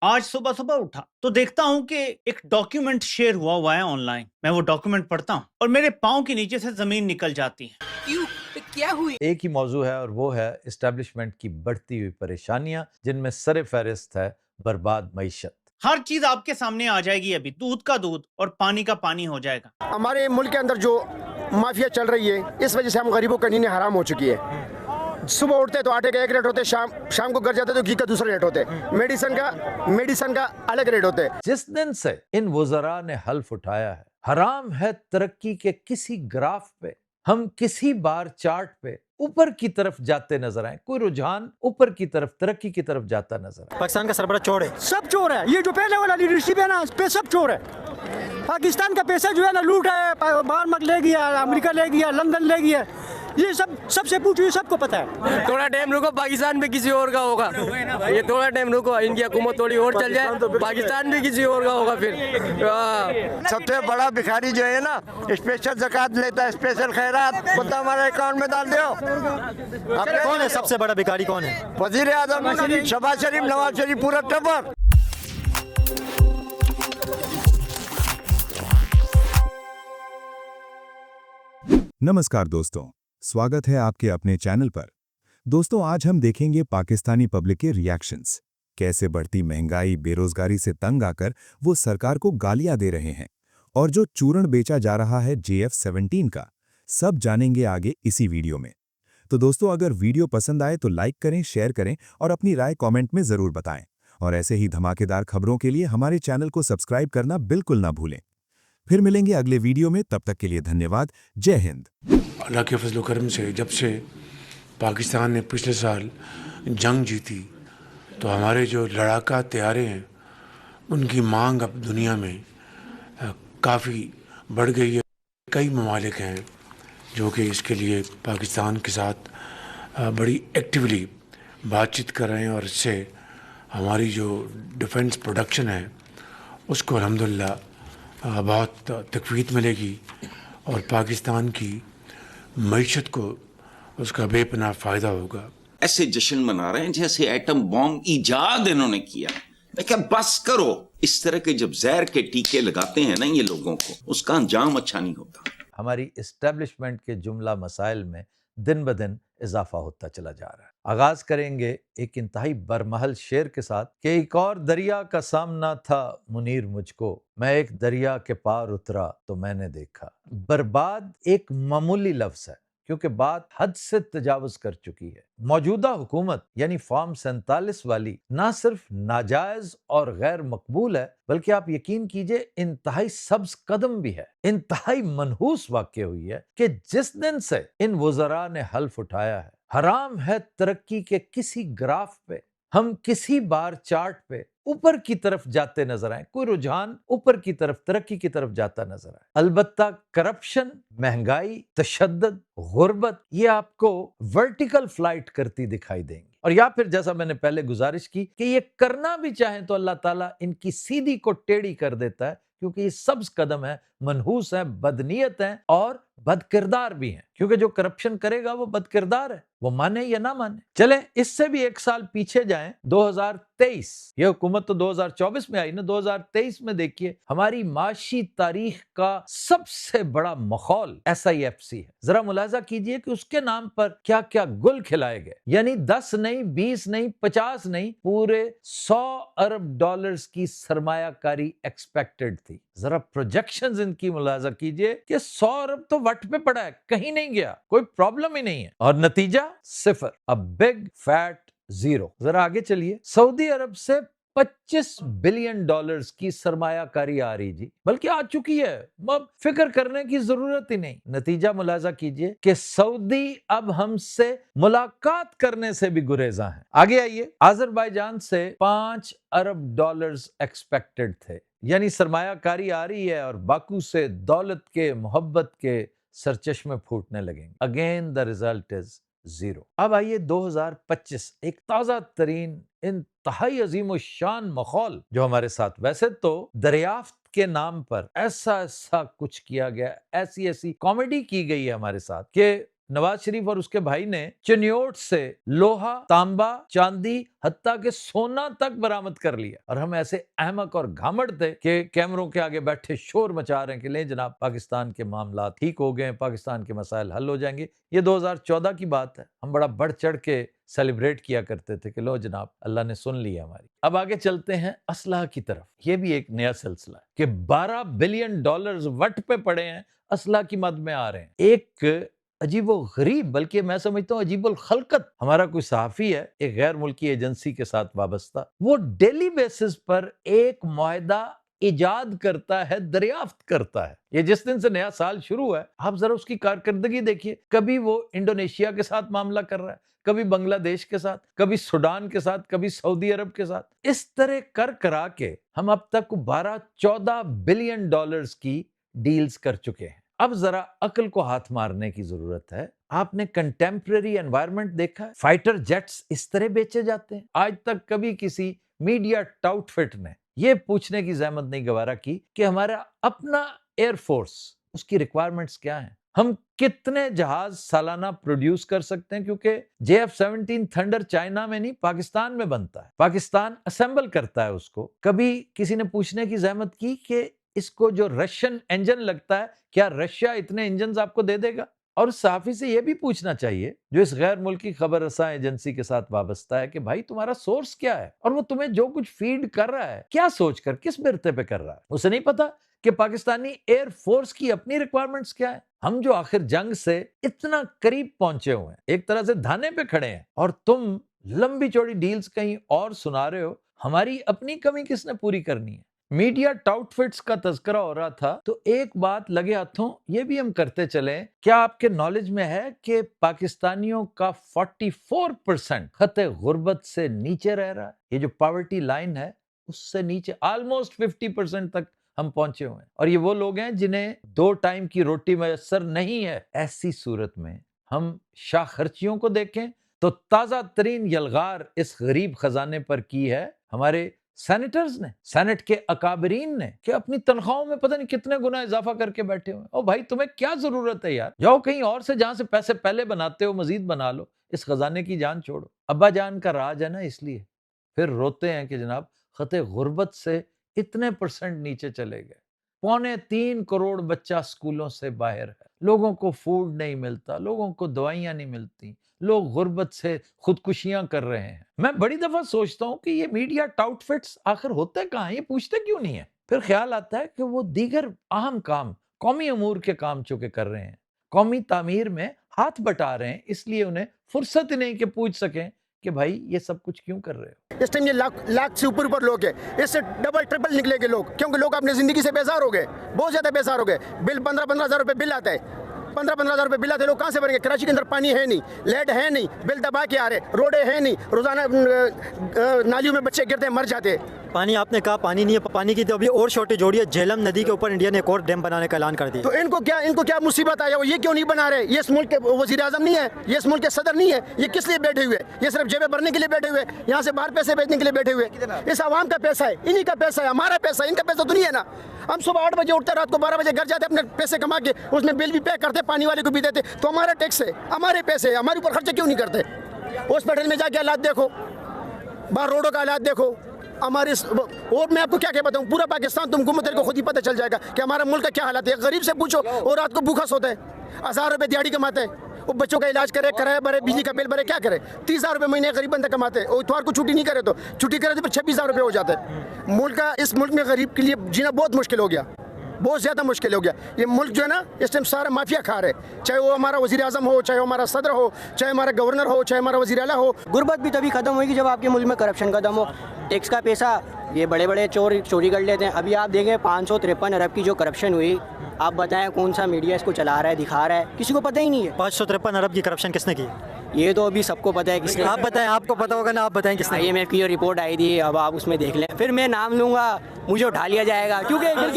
आज सुबह सुबह उठा तो देखता हूँ कि एक डॉक्यूमेंट शेयर हुआ है ऑनलाइन। मैं वो डॉक्यूमेंट पढ़ता हूँ और मेरे पाँव के नीचे से जमीन निकल जाती है। क्यों? क्या हुई? एक ही मौजू है और वो है एस्टेब्लिशमेंट की बढ़ती हुई परेशानियां, जिनमें सरे फहरिस्त है बर्बाद मईशत। हर चीज आपके सामने आ जाएगी, अभी दूध का दूध और पानी का पानी हो जाएगा। हमारे मुल्क के अंदर जो माफिया चल रही है, इस वजह से हम गरीबों की नींदें हराम हो चुकी है। सुबह उठते तो आटे का एक रेट होते, शाम को घर जाते तो घी का दूसरा रेट होते, मेडिसन का अलग रेट होते। जिस दिन से इन वज़रा ने हल्फ उठाया है, हराम है तरक्की के किसी ग्राफ पे, हम किसी बार चार्ट पे ऊपर की तरफ जाते नजर आए। कोई रुझान ऊपर की तरफ, तरक्की की तरफ जाता नजर आए। पाकिस्तान का सरबरा चोर है, सब चोर है। ये जो पहले वाला लीडरशिप है ना, इस पे सब चोर है। पाकिस्तान का पैसा जो है ना लूट है, बाहर मक ले गया, अमेरिका ले गया, लंदन ले गया। ये सबसे पूछिए, सबको पता है। थोड़ा टाइम रुको, पाकिस्तान भी किसी और का होगा। ये थोड़ा टाइम रुको, इनकी हुकूमत थोड़ी और चल जाए, पाकिस्तान भी किसी और का होगा फिर। सबसे बड़ा भिखारी जो है ना, स्पेशल ज़कात लेता है, स्पेशल खैरात, पता हमारे अकाउंट में डाल दो। कौन है सबसे बड़ा भिखारी? कौन है? वजीर आजम, शहबाज शरीफ, नवाज शरीफ, पूरा टब्बर। नमस्कार दोस्तों, स्वागत है आपके अपने चैनल पर। दोस्तों, आज हम देखेंगे पाकिस्तानी पब्लिक के रिएक्शंस। कैसे बढ़ती महंगाई, बेरोजगारी से तंग आकर वो सरकार को गालियां दे रहे हैं, और जो चूर्ण बेचा जा रहा है JF-17 का, सब जानेंगे आगे इसी वीडियो में। तो दोस्तों, अगर वीडियो पसंद आए तो लाइक करें, शेयर करें और अपनी राय कमेंट में जरूर बताएं। और ऐसे ही धमाकेदार खबरों के लिए हमारे चैनल को सब्सक्राइब करना बिल्कुल ना भूलें। फिर मिलेंगे अगले वीडियो में, तब तक के लिए धन्यवाद। जय हिंद। अल्लाह के फजल करम से जब से पाकिस्तान ने पिछले साल जंग जीती, तो हमारे जो लड़ाका तैयारे हैं उनकी मांग अब दुनिया में काफ़ी बढ़ गई है। कई ममालिक हैं जो कि इसके लिए पाकिस्तान के साथ बड़ी एक्टिवली बातचीत कर रहे हैं, और इससे हमारी जो डिफेंस प्रोडक्शन है उसको अल्हम्दुलिल्लाह बहुत तकवीत मिलेगी, और पाकिस्तान की मईशत को उसका बेपनाह फ़ायदा होगा। ऐसे जश्न मना रहे हैं जैसे एटम बॉम्ब इजाद इन्होंने किया। मैं क्या बस करो। इस तरह के जब जहर के टीके लगाते हैं ना ये लोगों को, उसका अंजाम अच्छा नहीं होता। हमारी एस्टेब्लिशमेंट के जुमला मसाइल में दिन ब दिन इजाफा होता चला जा रहा है। आगाज करेंगे एक इंतहाई बरमहल शेर के साथ कि एक और दरिया का सामना था मुनीर मुझको, मैं एक दरिया के पार उतरा तो मैंने देखा। बर्बाद एक मामूली लफ्ज है, क्योंकि बात हद से तजावुज कर चुकी है। मौजूदा हुकूमत यानी फॉर्म 47 वाली ना सिर्फ नाजायज और गैर मकबूल है, बल्कि आप यकीन कीजिए इंतहाई सब्ज कदम भी है। इंतहाई मनहूस वाक़या हुई है कि जिस दिन से इन वज़रा ने हल्फ उठाया है, हराम है तरक्की के किसी ग्राफ पे, हम किसी बार चार्ट पे ऊपर की तरफ जाते नजर आए। कोई रुझान ऊपर की तरफ, तरक्की की तरफ जाता नजर आए। अलबत्ता करप्शन, महंगाई, तशद्दुद, गुर्बत ये आपको वर्टिकल फ्लाइट करती दिखाई देंगी। और या फिर जैसा मैंने पहले गुजारिश की कि ये करना भी चाहें तो अल्लाह ताला इनकी सीधी को टेढ़ी कर देता है, क्योंकि ये सब्ज कदम है, मनहूस है, बदनीयत है और बदकिरदार भी हैं। क्योंकि जो करप्शन करेगा वो बदकिरदार है, वो माने या ना माने। चले इससे भी एक साल पीछे जाएं, 2023। ये हुकूमत तो 2024 में आई ना, 2023 में देखिए हमारी माशी तारीख का सबसे बड़ा मखौल SIFC है। जरा मुलाजा कीजिए कि उसके नाम पर क्या क्या गुल खिलाए गए। यानी 10 नहीं, 20 नहीं, 50 नहीं, पूरे 100 अरब डॉलर्स की सरमायाकारी एक्सपेक्टेड थी। जरा प्रोजेक्शंस इनकी मुलाजा कीजिए कि 100 अरब तो वट पे पड़ा है, कहीं नहीं गया, कोई प्रॉब्लम ही नहीं है, और नतीजा सिफर, अ बिग फैट जीरो। जरा आगे चलिए। सऊदी अरब से 25 बिलियन डॉलर्स की सरमायाकारी आ रही जी, बल्कि आ चुकी है, अब फिक्र करने की जरूरत ही नहीं। नतीजा मुलाजा कीजिए कि सऊदी अब हमसे मुलाकात करने से भी गुरेजा है। आगे आइए। अजरबैजान से 5 अरब डॉलर्स एक्सपेक्टेड थे, यानी सरमायाकारी आ रही है और बाकू से दौलत के, मोहब्बत के सरचश्मे फूटने लगेंगे। Again the result is zero. अब आइए 2025, एक ताजा तरीन इंतहाई अजीम शान मखौल जो हमारे साथ, वैसे तो दरियाफ्त के नाम पर ऐसा ऐसा कुछ किया गया, ऐसी ऐसी कॉमेडी की गई है हमारे साथ कि नवाज शरीफ और उसके भाई ने चिन्योट से लोहा, तांबा, चांदी, हत्ता के सोना तक बरामद कर लिया। और हम ऐसे अहमक और घामड़ थे कि कैमरों के आगे बैठे शोर मचा रहे हैं कि ले जनाब, पाकिस्तान के मामला ठीक हो गए, पाकिस्तान के मसाइल हल हो जाएंगे। ये 2014 की बात है। हम बड़ा बढ़ चढ़ के सेलिब्रेट किया करते थे कि लो जनाब, अल्लाह ने सुन लिया हमारी। अब आगे चलते हैं असलाह की तरफ। ये भी एक नया सिलसिला है कि $12 बिलियन वट पे पड़े हैं, असलाह की मद में आ रहे हैं। एक अजीबो गरीब, बल्कि मैं समझता हूँ अजीबुल खलकत, हमारा कोई सहाफी है एक गैर मुल्की एजेंसी के साथ वाबस्ता, वो डेली बेसिस पर एक मुआहदा इजाद करता है, दरियाफ्त करता है। ये जिस दिन से नया साल शुरू है, आप जरा उसकी कारकर्दगी देखिए। कभी वो इंडोनेशिया के साथ मामला कर रहा है, कभी बांग्लादेश के साथ, कभी सूडान के साथ, कभी सऊदी अरब के साथ। इस तरह कर करा के हम अब तक 12-14 बिलियन डॉलर्स की डील्स कर चुके हैं। अब जरा अक्ल को हाथ मारने की जरूरत है। आपने कंटेम्परेरी एनवायरनमेंट देखा है? फाइटर जेट्स इस तरह बेचे जाते हैं। आज तक कभी किसी मीडिया टाउटफिट ने ये पूछने की जहमत नहीं गवारा की कि हमारा अपना एयरफोर्स, उसकी रिक्वायरमेंट्स क्या हैं, हम कितने जहाज सालाना प्रोड्यूस कर सकते हैं, क्योंकि JF-17 थंडर चाइना में नहीं, पाकिस्तान में बनता है, पाकिस्तान असेंबल करता है उसको। कभी किसी ने पूछने की जहमत की कि इसको जो रशियन इंजन लगता है, क्या रशिया इतने इंजन आपको दे देगा? और सहाफी से यह भी पूछना चाहिए जो इस गैर मुल्की खबर रसा एजेंसी के साथ वाबस्ता है कि भाई तुम्हारा सोर्स क्या है, और वो तुम्हें जो कुछ फीड कर रहा है क्या सोचकर, किस बिरते पे कर रहा है? उसे नहीं पता कि पाकिस्तानी एयर फोर्स की अपनी रिक्वायरमेंट्स क्या है। हम जो आखिर जंग से इतना करीब पहुंचे हुए हैं, एक तरह से धाने पे खड़े हैं, और तुम लंबी चौड़ी डील्स कहीं और सुना रहे हो। हमारी अपनी कमी किसने पूरी करनी है? मीडिया टाउटफिट्स का तज़किरा हो रहा था, तो एक बात लगे हाथों ये भी हम करते चले। क्या आपके नॉलेज में है कि पाकिस्तानियों का 44% खते गुर्बत से नीचे रह रहा है? ये जो पॉवर्टी लाइन है उससे नीचे, ऑलमोस्ट 50% तक हम पहुंचे हुए हैं। और ये वो लोग हैं जिन्हें 2 टाइम की रोटी मैसर नहीं है। ऐसी सूरत में हम शाह खर्चियों को देखें तो ताजा तरीन यलगार इस गरीब खजाने पर की है हमारे सेनेटर्स ने, सेनेट के अकाबरीन ने, कि अपनी तनख्वाहों में पता नहीं कितने गुना इजाफा करके बैठे हुए। ओ भाई, तुम्हें क्या जरूरत है यार? जाओ कहीं और से, जहां से पैसे पहले बनाते हो मजीद बना लो, इस खजाने की जान छोड़ो। अब्बा जान का राज है ना, इसलिए फिर रोते हैं कि जनाब खते गुर्बत से इतने % नीचे चले गए। 3.25 करोड़ बच्चा स्कूलों से बाहर है, लोगों को फूड नहीं मिलता, लोगों को दवाइयां नहीं मिलती, लोग गुर्बत से खुदकुशियां कर रहे हैं। मैं बड़ी दफा सोचता हूं कि ये मीडिया टाउटफिट्स आखिर होते कहां, ये पूछते क्यों नहीं है? फिर ख्याल आता है कि वो दीगर अहम काम, कौमी अमूर के काम चुके कर रहे हैं, कौमी तामीर में हाथ बटा रहे हैं, इसलिए उन्हें फुर्सत ही नहीं कि पूछ सकें कि भाई ये सब कुछ क्यों कर रहे हो। इस टाइम ये लाख से ऊपर लोग हैं, इससे डबल ट्रिपल निकलेंगे लोग, क्योंकि लोग अपनी जिंदगी से बेजार हो गए, बहुत ज्यादा बेजार हो गए। बिल 15-15 हज़ार रुपए बिल आता है, 15-15 हज़ार रुपए बिल आते, लोग कहाँ से भरेंगे? कराची के अंदर पानी है नहीं, लाइट है नहीं, बिल दबा के आ रहे, रोडे है नहीं, रोजाना नालियों में बच्चे गिरते हैं, मर जाते हैं। पानी आपने कहा पानी नहीं है, पानी की तो अभी और शॉर्टेज हो रही है। झेलम नदी के ऊपर इंडिया ने एक और डैम बनाने का ऐलान कर दिया। तो इनको क्या मुसीबत आया? ये क्यों नहीं बना रहे? ये इस मुल्क के वजीर आजम नहीं है, ये इस मुल्क के सदर नहीं है, ये किस लिए बैठे हुए? ये सिर्फ जेबें भरने के लिए बैठे हुए, यहाँ से बाहर पैसे भेजने के लिए बैठे हुए। इस आवाम का पैसा है, इन्हीं का पैसा है, हमारा पैसा है, इनका पैसा तो नहीं है ना। हम सुबह 8 बजे उठते, रात को 12 बजे घर जाते, अपने पैसे कमा के उसमें बिल भी पे करते, पानी वाले को भी देते, तो हमारा टैक्स है, हमारे पैसे है, हमारे ऊपर खर्चे क्यों नहीं करते? हॉस्पिटल में जाके हालात देखो, बाहर रोडों का हालात देखो हमारे। और मैं आपको क्या बताऊं, पूरा पाकिस्तान तुमको मतलब को खुद ही पता चल जाएगा कि हमारा मुल्क का क्या हालत है। गरीब से पूछो, और रात को भूखा सोता है, 1000 रुपए दिहाड़ी कमाते हैं, वो बच्चों का इलाज करे, किराया भरे, बिजली का बिल भरे, क्या करे? 30,000 रुपए महीने गरीब बंदा कमाते हैं, और इतवार को छुट्टी नहीं करे तो छुट्टी करे तो फिर 26,000 रुपए हो जाते हैं। मुल्क का, इस मुल्क में गरीब के लिए जीना बहुत मुश्किल हो गया, बहुत ज़्यादा मुश्किल हो गया। ये मुल्क जो है ना, इस टाइम सारा माफिया खा रहे, चाहे वो हमारा वज़ीर आज़म हो, चाहे हमारा सदर हो, चाहे हमारा गवर्नर हो, चाहे हमारा वज़ीर आला हो। गुर्बत भी तभी खत्म होगी जब आपके मुल्क में करप्शन खत्म हो। टैक्स का पैसा ये बड़े बड़े चोर चोरी कर लेते हैं। अभी आप देखें 553 अरब की जो करप्शन हुई, आप बताएं कौन सा मीडिया इसको चला रहा है, दिखा रहा है? किसी को पता ही नहीं है। 553 अरब की करप्शन किसने की? ये तो अभी सबको पता है किसने। आप बताएं, आपको पता होगा ना, आप बताएं किसने? IMF की रिपोर्ट आई थी, अब आप उसमें देख लें, फिर मैं नाम लूँगा, मुझे उठा लिया जाएगा, क्योंकि फिर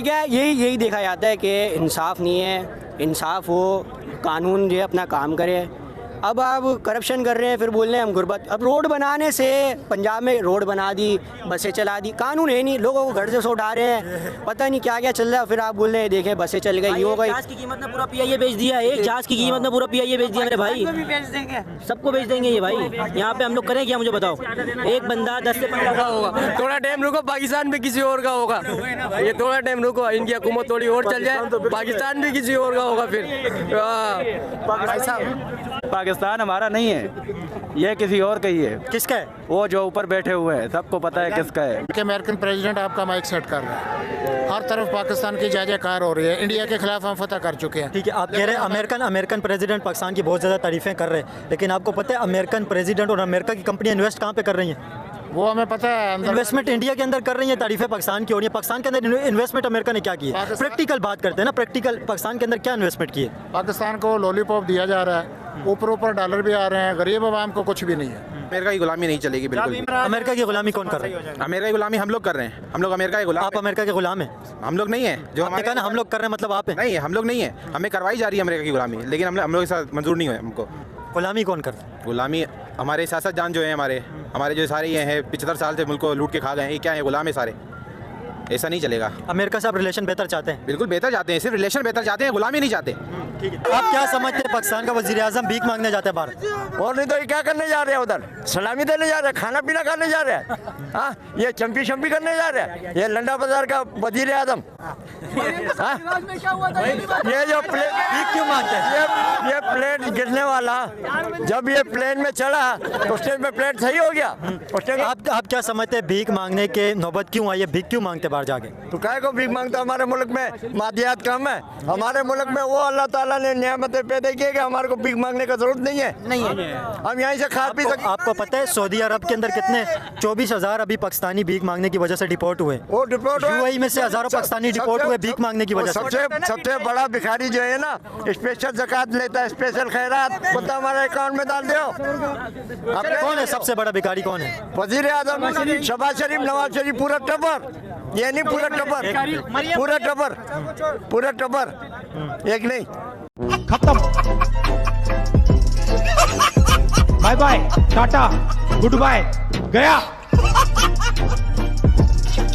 क्या है, यही देखा जाता है कि इंसाफ नहीं है। इंसाफ हो, कानून जो है अपना काम करे, अब आप करप्शन कर रहे हैं, फिर बोल रहे हैं हम गुर्बत। अब रोड बनाने से, पंजाब में रोड बना दी, बसें चला दी, कानून है नहीं, लोगों को घर से उठा रहे हैं, पता नहीं क्या क्या चल रहा है, फिर आप बोल रहे हैं देखें बसें चल गई, हो गई। जहाज की कीमत में पूरा पीआईए बेच दिया, एक जहाज की कीमत में पूरा पीआईए बेच दिया मेरे भाई। सबको बेच देंगे ये भाई। यहाँ पे हम लोग करें क्या, मुझे बताओ। एक बंदा 10 से 15 का होगा, थोड़ा टाइम रुको, पाकिस्तान में किसी और का होगा। ये थोड़ा टाइम रुको, इंडिया हुकूमत थोड़ी और चल जाए, पाकिस्तान भी किसी और का होगा फिर। पाकिस्तान हमारा नहीं है, ये किसी और का ही है। किसका है? वो जो ऊपर बैठे हुए हैं, सबको पता है किसका है। अमेरिकन प्रेसिडेंट आपका माइक सेट कर रहा है, हर तरफ पाकिस्तान की जय जयकार हो रही है, इंडिया के खिलाफ हम फतह कर चुके हैं। ठीक है, आप कह रहे हैं अमेरिकन प्रेसिडेंट पाकिस्तान की बहुत ज़्यादा तारीफें कर रहे हैं, लेकिन आपको पता है अमेरिकन प्रेसिडेंट और अमेरिका की कंपनियां इन्वेस्ट कहाँ पे कर रही हैं? वो हमें पता है। इन्वेस्टमेंट इंडिया के अंदर कर रही है, तारीफें पाकिस्तान की हो रही है। पाकिस्तान के अंदर इन्वेस्टमेंट अमेरिका ने क्या की है? प्रैक्टिकल बात करते हैं ना, प्रैक्टिकल पाकिस्तान के अंदर क्या इन्वेस्टमेंट की है? पाकिस्तान को लॉलीपॉप दिया जा रहा है, ऊपर ऊपर डॉलर भी आ रहे हैं, गरीब आवाम को कुछ भी नहीं है। अमेरिका की गुलामी नहीं चलेगी बिल्कुल भी। अमेरिका की गुलामी कौन कर रहा है? अमेरिका की गुलामी हम लोग कर रहे हैं, हम लोग अमेरिका के गुलाम। आप अमेरिका के गुलाम हैं? हम लोग नहीं है, जो आपने कहा ना हम लोग कर रहे हैं, मतलब आप हैं? नहीं, हम लोग नहीं है, हमें करवाई जा रही है अमेरिका की गुलामी, लेकिन हम लोग के साथ मंजूर नहीं हुआ हमको। गुलामी कौन कर रहा है? गुलामी हमारे सियासतदान जो है, हमारे जो सारे ये हैं 75 साल से मुल्क को लूट के खा गए हैं, ये क्या है, गुलाम है सारे। ऐसा नहीं चलेगा। अमेरिका से आप रिलेशन बेहतर चाहते हैं? बिल्कुल बेहतर चाहते हैं, सिर्फ रिलेशन बेहतर चाहते हैं, गुलामी नहीं चाहते। ठीक है, आप क्या समझते हैं पाकिस्तान का वजीर आजम भीख मांगने जाते हैं बाहर? और नहीं तो ये क्या करने जा रहे हैं उधर? सलामी देने जा रहे हैं, खाना पीना खाने जा रहे हैं, हाँ? ये चंपी शंपी करने जा रहे हैं, ये लंडा बाजार का वजीर आजम। ये जो प्लेन भीख क्यों मांगते हैं? ये प्लेन गिरने वाला, जब ये प्लेन में चढ़ा तो उस टाइम पे प्लेन सही हो गया। उस टाइम आप क्या समझते हैं भीख मांगने के नौबत क्यों आई है? भीख क्यों मांगते बाहर जाके? तो काय को भीख मांगता? हमारे मुल्क में मादियात कम है, हमारे मुल्क में वो अल्लाह ताला ने नियामतें पैदा की है कि हमारे को भीख मांगने का जरूरत नहीं है। हम यहीं से खा पी सकते। आपको पता है सऊदी अरब के अंदर कितने 24,000 अभी पाकिस्तानी भीख मांगने की वजह से डिपोर्ट हुए? वो डिपोर्ट यूएई में से हज़ारों पाकिस्तानी डिपोर्ट हुए भीख मांगने की वजह से। सबसे बड़ा भिखारी जो है ना, स्पेशल ज़कात लेता है, स्पेशल खैरात, बता हमारे अकाउंट में डाल दो। कौन है सबसे बड़ा भिखारी? कौन है? वजीर आजम, शहबाज शरीफ, नवाज शरीफ, पूरा टब्बर। ये नहीं पूरा टब्बर, पूरा टब्बर, पूरा टब्बर, एक नहीं। खत्म, bye bye, tata, goodbye, गया।